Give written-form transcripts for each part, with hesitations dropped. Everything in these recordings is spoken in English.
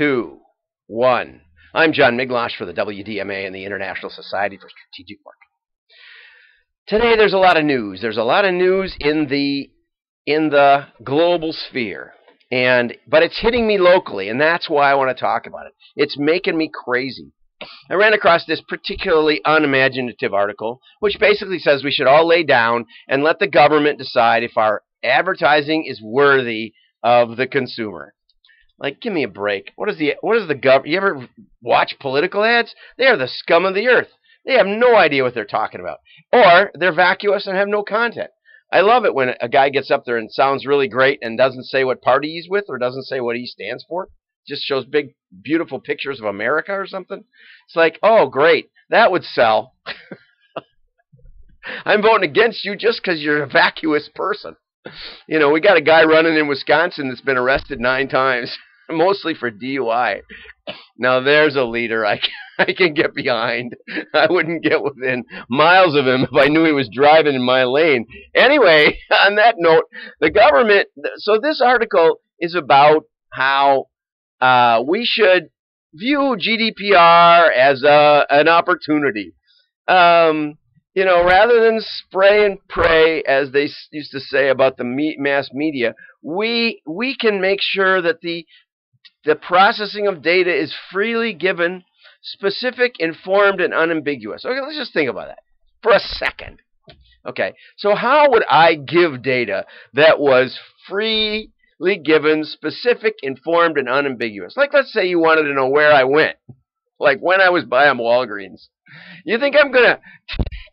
2, 1. I'm John Miglosh for the WDMA and the International Society for Strategic Marketing. Today there's a lot of news. There's a lot of news in the global sphere. But it's hitting me locally, and that's why I want to talk about it. It's making me crazy. I ran across this particularly unimaginative article, which basically says we should all lay down and let the government decide if our advertising is worthy of the consumer. Like, give me a break. What is the government? You ever watch political ads? They are the scum of the earth. They have no idea what they're talking about. Or they're vacuous and have no content. I love it when a guy gets up there and sounds really great and doesn't say what party he's with or doesn't say what he stands for. Just shows big, beautiful pictures of America or something. It's like, oh, great. That would sell. I'm voting against you just because you're a vacuous person. You know, we got a guy running in Wisconsin that's been arrested 9 times, mostly for DUI. Now, there's a leader I can get behind. I wouldn't get within miles of him if I knew he was driving in my lane. Anyway, on that note, the government, so this article is about how we should view GDPR as an opportunity. You know, rather than spray and pray, as they used to say about the mass media, we can make sure that the processing of data is freely given, specific, informed, and unambiguous. Okay, let's just think about that for a second. Okay, so how would I give data that was freely given, specific, informed, and unambiguous? Like, let's say you wanted to know where I went, like when I was by Walgreens. You think I'm going to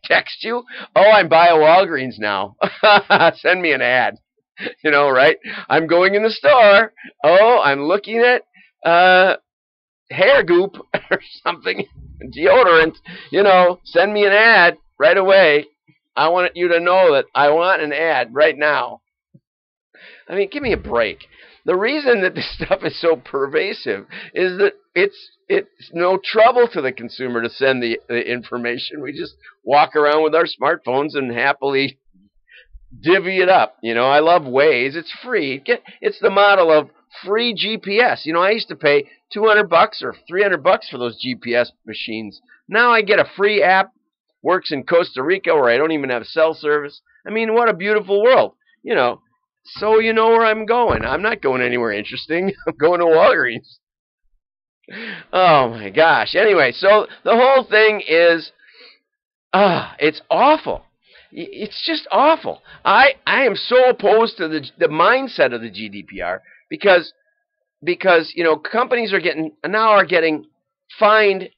text you? Oh, I'm by a Walgreens now. Send me an ad. You know, right? I'm going in the store. Oh, I'm looking at hair goop or something, deodorant. You know, send me an ad right away. I want you to know that I want an ad right now. I mean, give me a break. The reason that this stuff is so pervasive is that it's no trouble to the consumer to send the information. We just walk around with our smartphones and happily divvy it up. You know, I love Waze. It's free. It's the model of free GPS. You know, I used to pay $200 or $300 for those GPS machines. Now I get a free app. Works in Costa Rica where I don't even have cell service. I mean, what a beautiful world. You know, so you know where I'm going. I'm not going anywhere interesting. I'm going to Walgreens. Oh my gosh. Anyway, so the whole thing is, it's awful. It's just awful. I am so opposed to the mindset of the GDPR because you know, companies are getting fined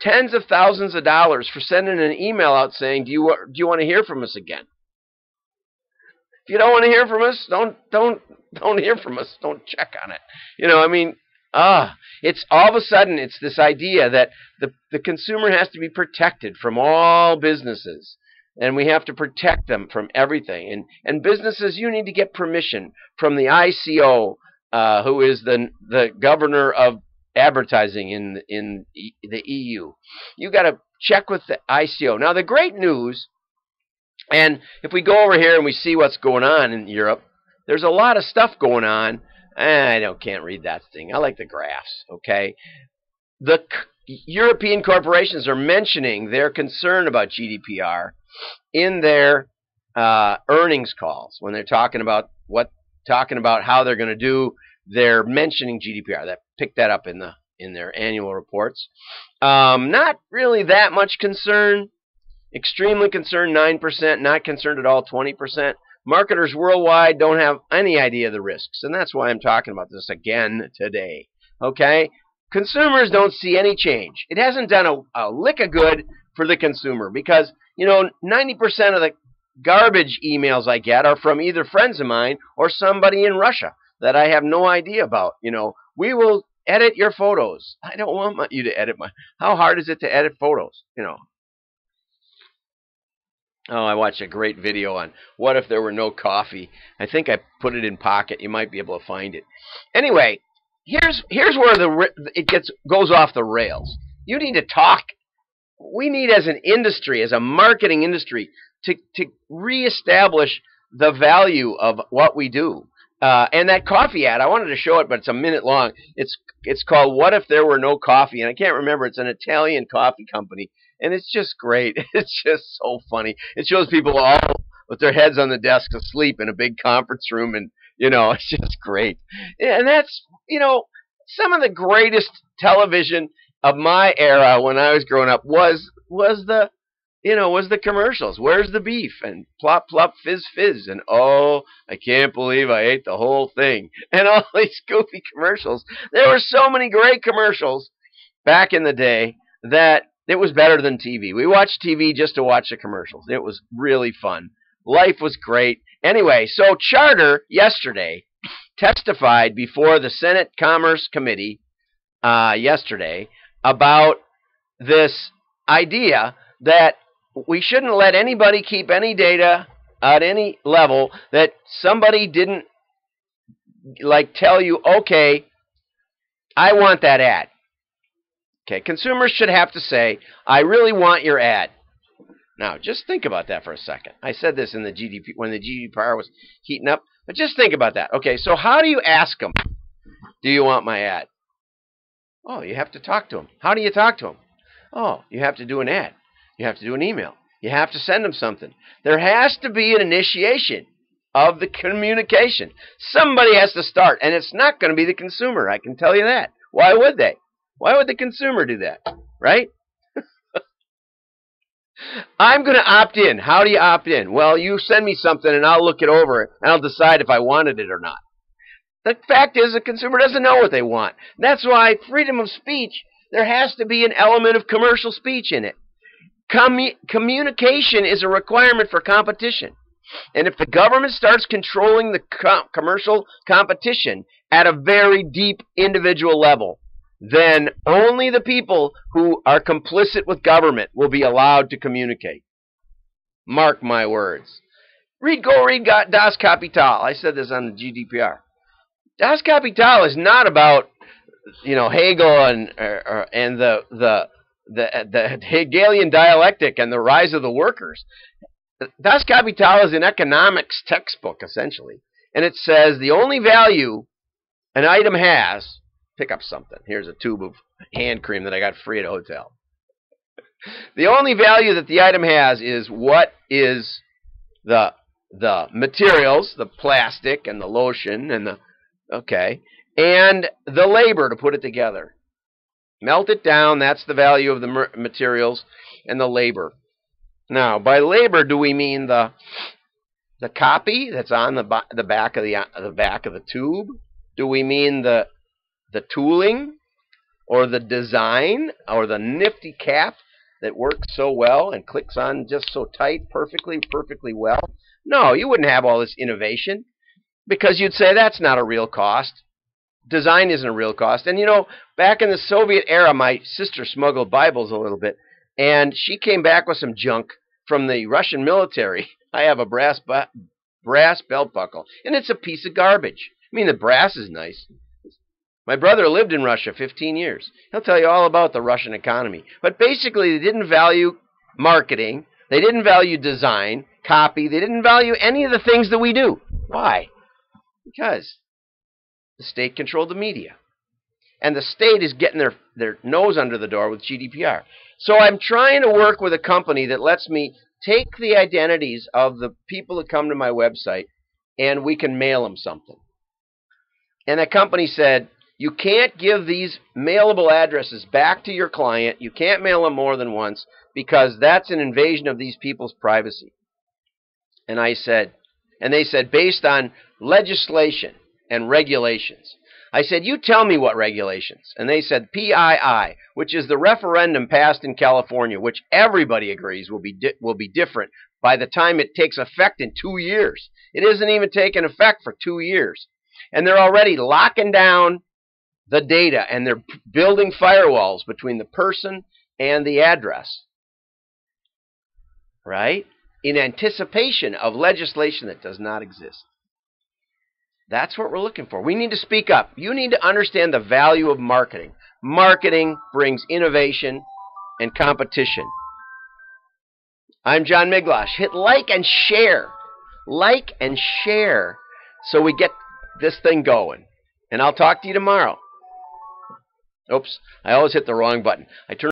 tens of thousands of dollars for sending an email out saying, do you want to hear from us again? If you don't want to hear from us, don't hear from us. Don't check on it. You know, I mean, it's all of a sudden it's this idea that the consumer has to be protected from all businesses. And we have to protect them from everything. And businesses, you need to get permission from the ICO, who is the governor of advertising in the EU. You got to check with the ICO. Now, the great news, and if we go over here and we see what's going on in Europe, there's a lot of stuff going on. I can't read that thing. I like the graphs, okay? The European corporations are mentioning their concern about GDPR in their earnings calls when they're talking about how they're going to do. They're mentioning GDPR. That picked that up in their annual reports. Not really that much concern. Extremely concerned, 9%. Not concerned at all, 20%. Marketers worldwide don't have any idea of the risks, and that's why I'm talking about this again today. Okay? Consumers don't see any change. It hasn't done a lick of good for the consumer because, you know, 90% of the garbage emails I get are from either friends of mine or somebody in Russia that I have no idea about. You know, we will edit your photos. I don't want you to edit how hard is it to edit photos, you know? Oh, I watched a great video on what if there were no coffee. I think I put it in Pocket. You might be able to find it. Anyway, here's where it goes off the rails. You need to talk. We need, as an industry, as a marketing industry, to reestablish the value of what we do. And that coffee ad, I wanted to show it, but it's a minute long. It's called "What If There Were No Coffee?" And I can't remember. It's an Italian coffee company, and it's just great. It's just so funny. It shows people all with their heads on the desk asleep in a big conference room, and it's just great. And that's some of the greatest television of my era when I was growing up was the commercials. Where's the beef? And plop, plop, fizz, fizz. And oh, I can't believe I ate the whole thing. And all these goofy commercials. There were so many great commercials back in the day that it was better than TV. We watched TV just to watch the commercials. It was really fun. Life was great. Anyway, so Charter yesterday testified before the Senate Commerce Committee yesterday about this idea that we shouldn't let anybody keep any data at any level that somebody didn't tell you, okay, I want that ad. Okay, consumers should have to say, I really want your ad. Now, just think about that for a second. I said this in when the GDPR was heating up, but just think about that. Okay, so how do you ask them, do you want my ad? Oh, you have to talk to them. How do you talk to them? Oh, you have to do an ad. You have to do an email. You have to send them something. There has to be an initiation of the communication. Somebody has to start, and it's not going to be the consumer. I can tell you that. Why would they? Why would the consumer do that? Right? I'm going to opt in. How do you opt in? Well, you send me something, and I'll look it over, and I'll decide if I wanted it or not. The fact is, the consumer doesn't know what they want. That's why freedom of speech, there has to be an element of commercial speech in it. Communication is a requirement for competition. And if the government starts controlling the commercial competition at a very deep individual level, then only the people who are complicit with government will be allowed to communicate. Mark my words. Go read Das Kapital. I said this on the GDPR. Das Kapital is not about Hegel and the Hegelian dialectic and the rise of the workers. Das Kapital is an economics textbook, essentially. And it says the only value an item has, pick up something. Here's a tube of hand cream that I got free at a hotel. The only value that the item has is what is the materials, the plastic and the lotion and and the labor to put it together. Melt it down, that's the value of the materials and the labor. Now, by labor, do we mean the copy that's on the back of the tube? Do we mean the tooling or the design or the nifty cap that works so well and clicks on just so tight, perfectly well? No, you wouldn't have all this innovation because you'd say that's not a real cost. Design isn't a real cost. And back in the Soviet era, my sister smuggled Bibles a little bit, and she came back with some junk from the Russian military. I have a brass belt buckle, and it's a piece of garbage. I mean, the brass is nice. My brother lived in Russia 15 years. He'll tell you all about the Russian economy. But basically, they didn't value marketing. They didn't value design, copy. They didn't value any of the things that we do. Why? Because the state controlled the media. And the state is getting their nose under the door with GDPR. So I'm trying to work with a company that lets me take the identities of the people that come to my website and we can mail them something. And that company said, you can't give these mailable addresses back to your client. You can't mail them more than once because that's an invasion of these people's privacy. And they said, based on legislation and regulations. I said, you tell me what regulations. And they said PII, which is the referendum passed in California, which everybody agrees will be different by the time it takes effect in 2 years. It isn't even taken effect for 2 years. And they're already locking down the data, and they're building firewalls between the person and the address. Right? In anticipation of legislation that does not exist. That's what we're looking for. We need to speak up. You need to understand the value of marketing. Marketing brings innovation and competition. I'm John Miglosh. Hit like and share. Like and share so we get this thing going. And I'll talk to you tomorrow. Oops, I always hit the wrong button. I turn